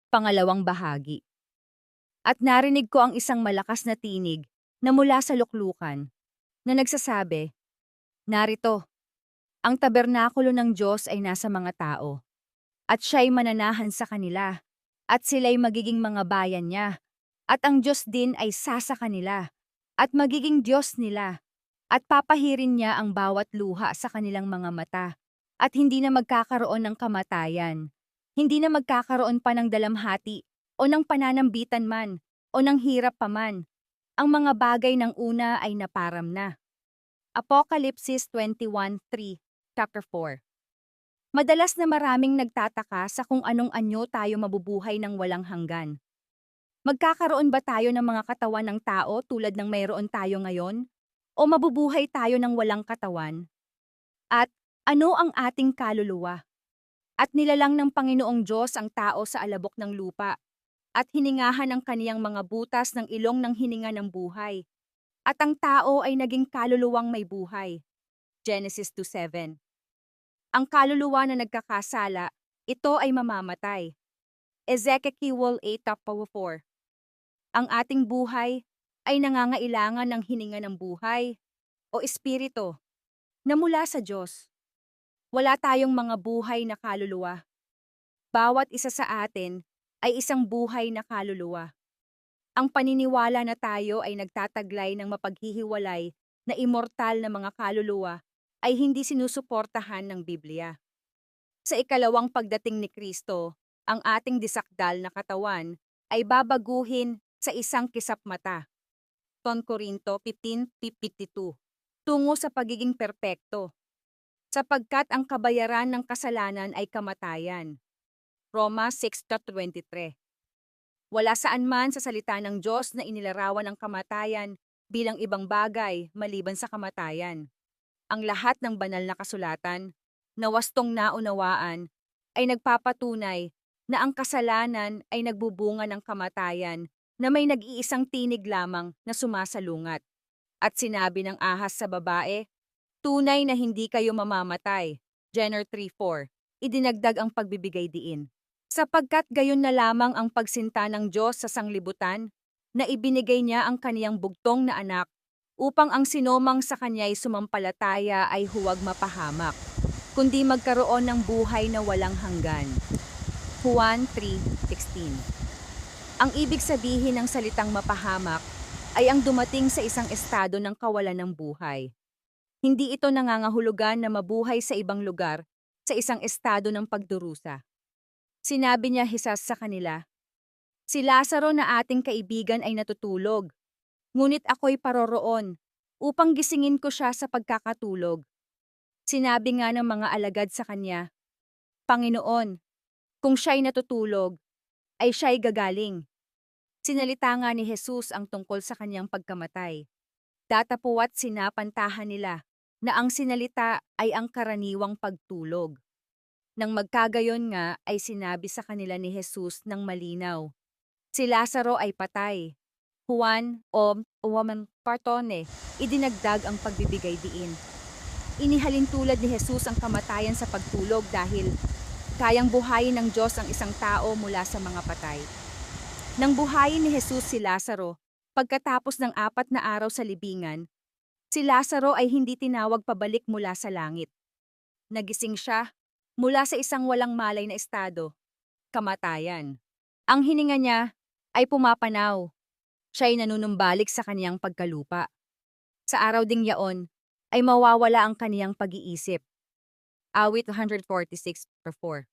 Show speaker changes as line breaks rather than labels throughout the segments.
Pangalawang bahagi. At narinig ko ang isang malakas na tinig na mula sa luklukan na nagsasabi, "Narito, ang tabernakulo ng Diyos ay nasa mga tao, at siya'y mananahan sa kanila, at sila'y magiging mga bayan niya, at ang Diyos din ay sasa kanila, at magiging Diyos nila, at papahirin niya ang bawat luha sa kanilang mga mata, at hindi na magkakaroon ng kamatayan, hindi na magkakaroon pa ng dalamhati, o ng pananambitan man, o ng hirap pa man. Ang mga bagay ng una ay naparam na." Apokalipsis 21:3, chapter 4. Madalas na maraming nagtataka sa kung anong anyo tayo mabubuhay ng walang hanggan. Magkakaroon ba tayo ng mga katawan ng tao tulad ng mayroon tayo ngayon? O mabubuhay tayo ng walang katawan? At ano ang ating kaluluwa? At nilalang ng Panginoong Diyos ang tao sa alabok ng lupa, at hiningahan ang kaniyang mga butas ng ilong ng hininga ng buhay. At ang tao ay naging kaluluwang may buhay. Genesis 2:7. Ang kaluluwa na nagkakasala, ito ay mamamatay. Ezekiel 8:4. Ang ating buhay ay nangangailangan ng hininga ng buhay o espiritu na mula sa Diyos. Wala tayong mga buhay na kaluluwa. Bawat isa sa atin ay isang buhay na kaluluwa. Ang paniniwala na tayo ay nagtataglay ng mapaghihiwalay na immortal na mga kaluluwa ay hindi sinusuportahan ng Biblia. Sa ikalawang pagdating ni Kristo, ang ating disakdal na katawan ay babaguhin sa isang kisap mata. 1 Corinto 15:52. Tungo sa pagiging perpekto. Sapagkat ang kabayaran ng kasalanan ay kamatayan. Roma 6:23. Wala saan man sa salita ng Diyos na inilarawan ang kamatayan bilang ibang bagay maliban sa kamatayan. Ang lahat ng banal na kasulatan na wastong naunawaan ay nagpapatunay na ang kasalanan ay nagbubunga ng kamatayan na may nag-iisang tinig lamang na sumasalungat. At sinabi ng ahas sa babae, "Tunay na hindi kayo mamamatay." Gener 3:4. Idinagdag ang pagbibigay diin. Sapagkat gayon na lamang ang pagsinta ng Diyos sa sanglibutan, na ibinigay niya ang kaniyang bugtong na anak, upang ang sinomang sa kanya'y sumampalataya ay huwag mapahamak, kundi magkaroon ng buhay na walang hanggan. Juan 3:16. Ang ibig sabihin ng salitang mapahamak ay ang dumating sa isang estado ng kawalan ng buhay. Hindi ito nangangahulugan na mabuhay sa ibang lugar, sa isang estado ng pagdurusa. Sinabi niya Hisas sa kanila, "Si Lazaro na ating kaibigan ay natutulog, ngunit ako'y paroroon upang gisingin ko siya sa pagkakatulog." Sinabi nga ng mga alagad sa kanya, "Panginoon, kung siya'y natutulog, ay siya'y gagaling." Sinalita nga ni Jesus ang tungkol sa kanyang pagkamatay. Datapuat sinapantahan nila na ang sinalita ay ang karaniwang pagtulog. Nang magkagayon nga ay sinabi sa kanila ni Jesus ng malinaw, "Si Lazaro ay patay." Juan Woman Partone, idinagdag ang pagbibigay diin. Inihalin tulad ni Jesus ang kamatayan sa pagtulog dahil kayang buhayin ng Diyos ang isang tao mula sa mga patay. Nang buhayin ni Jesus si Lazaro, pagkatapos ng 4 na araw sa libingan, si Lazaro ay hindi tinawag pabalik mula sa langit. Nagising siya mula sa isang walang malay na estado, kamatayan. Ang hininga niya ay pumapanaw. Siya'y nanunumbalik sa kaniyang pagkalupa. Sa araw ding yaon ay mawawala ang kaniyang pag-iisip. Awit 146:4.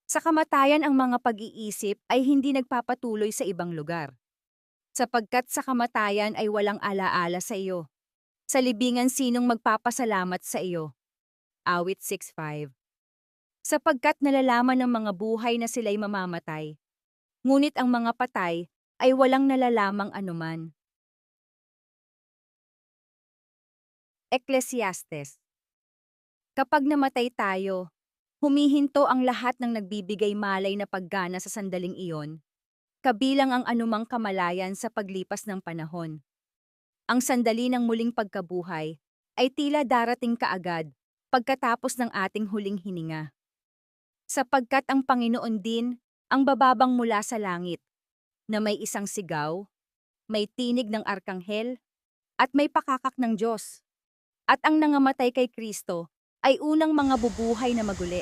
Sa kamatayan ang mga pag-iisip ay hindi nagpapatuloy sa ibang lugar. Sapagkat sa kamatayan ay walang alaala sa iyo. Sa libingan sinong magpapasalamat sa iyo. Awit 6:5. Sapagkat nalalaman ng mga buhay na sila'y mamamatay, ngunit ang mga patay ay walang nalalamang anuman. Eklesiastes. Kapag namatay tayo, humihinto ang lahat ng nagbibigay malay na paggana sa sandaling iyon, kabilang ang anumang kamalayan sa paglipas ng panahon. Ang sandali ng muling pagkabuhay ay tila darating kaagad pagkatapos ng ating huling hininga. Sapagkat ang Panginoon din Ang bababang mula sa langit, na may isang sigaw, may tinig ng arkanghel, at may pakakak ng Diyos. At ang nangamatay kay Kristo ay unang mga bubuhay na maguli.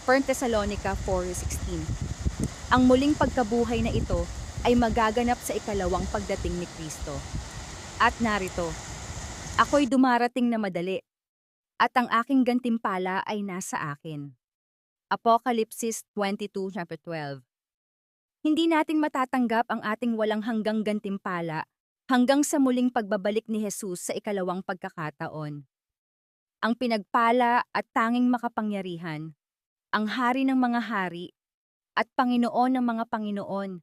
1 Thessalonica 4:16. Ang muling pagkabuhay na ito ay magaganap sa ikalawang pagdating ni Kristo. At narito, ako'y dumarating na madali, at ang aking gantimpala ay nasa akin. Apokalipsis 22:12. Hindi natin matatanggap ang ating walang hanggang gantimpala hanggang sa muling pagbabalik ni Jesus sa ikalawang pagkakataon. Ang pinagpala at tanging makapangyarihan, ang hari ng mga hari, at Panginoon ng mga Panginoon.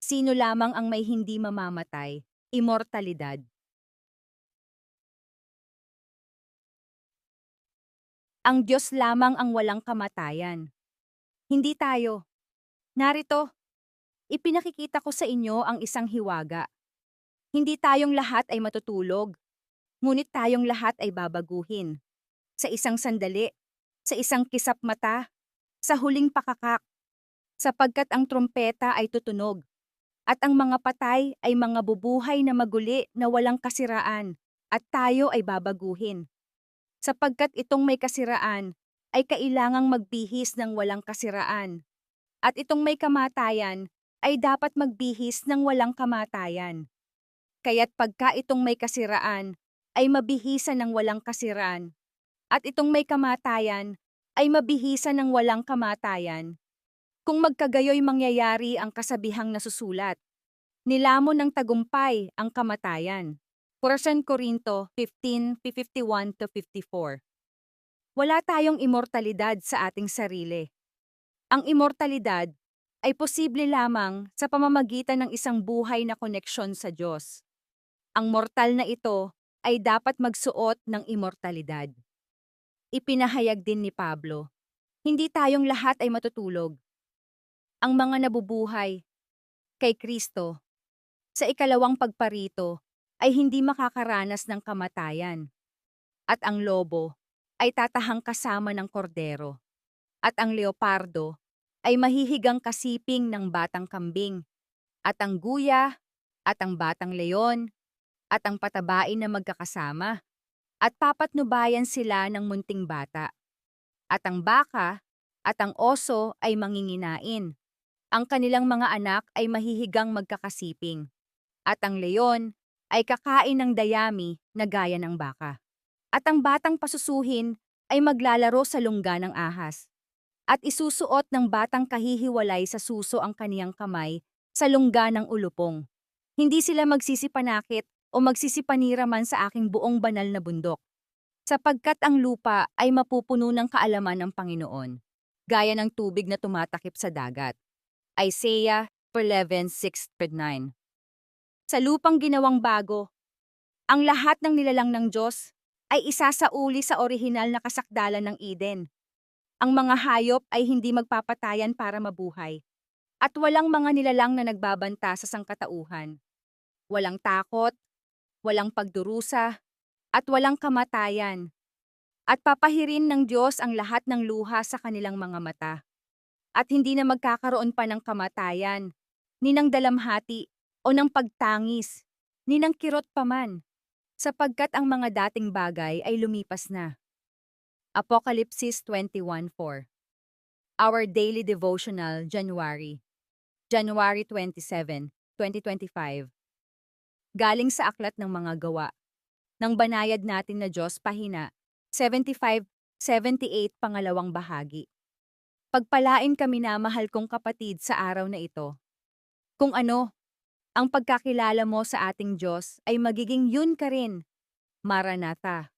Sino lamang ang may hindi mamamatay, immortalidad. Ang Diyos lamang ang walang kamatayan. Hindi tayo. Narito, ipinakikita ko sa inyo ang isang hiwaga. Hindi tayong lahat ay matutulog, ngunit tayong lahat ay babaguhin. Sa isang sandali, sa isang kisap mata, sa huling pakakak, sapagkat ang trompeta ay tutunog, at ang mga patay ay mga bubuhay na maguli na walang kasiraan, at tayo ay babaguhin. Sapagkat itong may kasiraan ay kailangang magbihis ng walang kasiraan, at itong may kamatayan ay dapat magbihis ng walang kamatayan. Kaya't pagka itong may kasiraan ay mabihisan ng walang kasiraan, at itong may kamatayan ay mabihisan ng walang kamatayan. Kung magkagayoy mangyayari ang kasabihang nasusulat, nilamon ng tagumpay ang kamatayan. 1 Corinto 15:51-54. Wala tayong immortalidad sa ating sarili. Ang immortalidad ay posible lamang sa pamamagitan ng isang buhay na koneksyon sa Diyos. Ang mortal na ito ay dapat magsuot ng immortalidad. Ipinahayag din ni Pablo, hindi tayong lahat ay matutulog. Ang mga nabubuhay kay Kristo sa ikalawang pagparito ay hindi makakaranas ng kamatayan. At ang lobo ay tatahang kasama ng kordero. At ang leopardo ay mahihigang kasiping ng batang kambing. At ang guya, at ang batang leon, at ang patabain na magkakasama. At papatnubayan sila ng munting bata. At ang baka at ang oso ay manginginain. Ang kanilang mga anak ay mahihigang magkakasiping. At ang leon ay kakain ng dayami na gaya ng baka. At ang batang pasusuhin ay maglalaro sa lungga ng ahas. At isusuot ng batang kahihiwalay sa suso ang kaniyang kamay sa lungga ng ulupong. Hindi sila magsisipanakit o magsisipanira man sa aking buong banal na bundok. Sapagkat ang lupa ay mapupuno ng kaalaman ng Panginoon, gaya ng tubig na tumatakip sa dagat. Isaiah 11:6-9. Sa lupang ginawang bago, ang lahat ng nilalang ng Diyos ay isasauli sa orihinal na kasakdalan ng Eden. Ang mga hayop ay hindi magpapatayan para mabuhay, at walang mga nilalang na nagbabanta sa sangkatauhan. Walang takot, walang pagdurusa, at walang kamatayan. At papahirin ng Diyos ang lahat ng luha sa kanilang mga mata. At hindi na magkakaroon pa ng kamatayan, ni ng dalamhati, o ng pagtangis, ni ng kirot paman, sapagkat ang mga dating bagay ay lumipas na. Apokalipsis 21:4. Our Daily Devotional, January 27, 2025. Galing sa Aklat ng Mga Gawa, ng banayad natin na Diyos, pahina 75-78, pangalawang bahagi. Pagpalain kami na mahal kong kapatid sa araw na ito. Kung ano, ang pagkakilala mo sa ating Diyos ay magiging yun ka rin. Maranatha.